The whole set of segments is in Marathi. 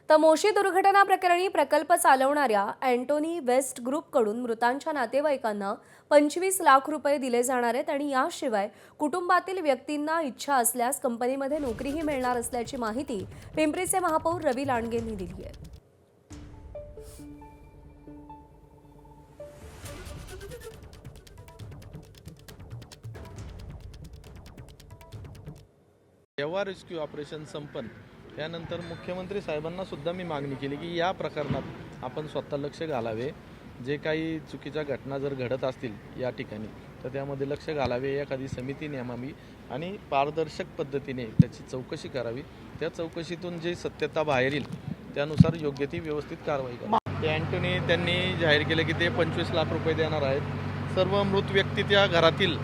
तर मोशी दुर्घटना प्रकरणी प्रकल्प चालवणाऱ्या अँटोनी वेस्ट ग्रुपकडून मृतांच्या नातेवाईकांना 25 लाख रुपये दिले जाणार आहेत आणि याशिवाय कुटुंबातील व्यक्तींना इच्छा असल्यास कंपनीमध्ये नोकरीही मिळणार असल्याची माहिती पिंपरीचे महापौर रवी लांडगे यांनी दिली आहे। जेव्हा रेस्क्यू ऑपरेशन संपन त्यानंतर मुख्यमंत्री साहेबांना सुद्धा मी मागणी केली की या प्रकरणात आपण स्वतः लक्ष घालावे। जे काही चुकीच्या घटना जर घडत असतील या ठिकाणी तर त्यामध्ये लक्ष घालावे, एखादी समिती नेमावी आणि पारदर्शक पद्धतीने त्याची चौकशी करावी। त्या चौकशीतून जे सत्यता बाहेर येईल त्यानुसार योग्य ती व्यवस्थित कारवाई करावी। ते अँटोनी त्यांनी जाहीर केले की ते 25 लाख रुपये देणार आहेत। सर्व मृत व्यक्ती त्या घरातील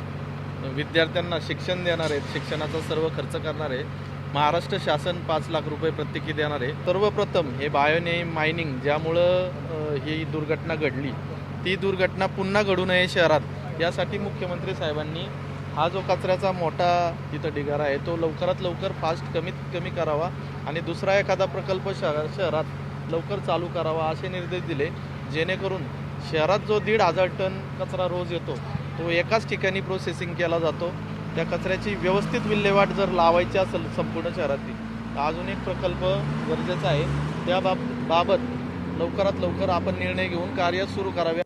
विद्यार्थ्यांना शिक्षण देणार आहेत, शिक्षणाचा सर्व खर्च करणार आहे। महाराष्ट्र शासन 5 लाख रुपये प्रत्येकी देणार आहे। सर्वप्रथम हे बायोनेम मायनिंग ज्यामुळं ही दुर्घटना घडली ती दुर्घटना पुन्हा घडू नये शहरात, यासाठी मुख्यमंत्री साहेबांनी हा जो कचऱ्याचा मोठा इथं ढिगारा आहे तो लवकरात लवकर फास्ट कमीत कमी करावा आणि दुसरा एखादा प्रकल्प शहरात लवकर चालू करावा असे निर्देश दिले, जेणेकरून शहरात जो 1,500 टन कचरा रोज येतो तो एकाच ठिकाणी प्रोसेसिंग केला जातो। त्या कचऱ्याची व्यवस्थित विल्हेवाट जर लावायची असेल संपूर्ण शहरातील तर अजून एक प्रकल्प गरजेचा आहे। त्या बाबत लवकरात लवकर आपण निर्णय घेऊन कार्य सुरू करावे।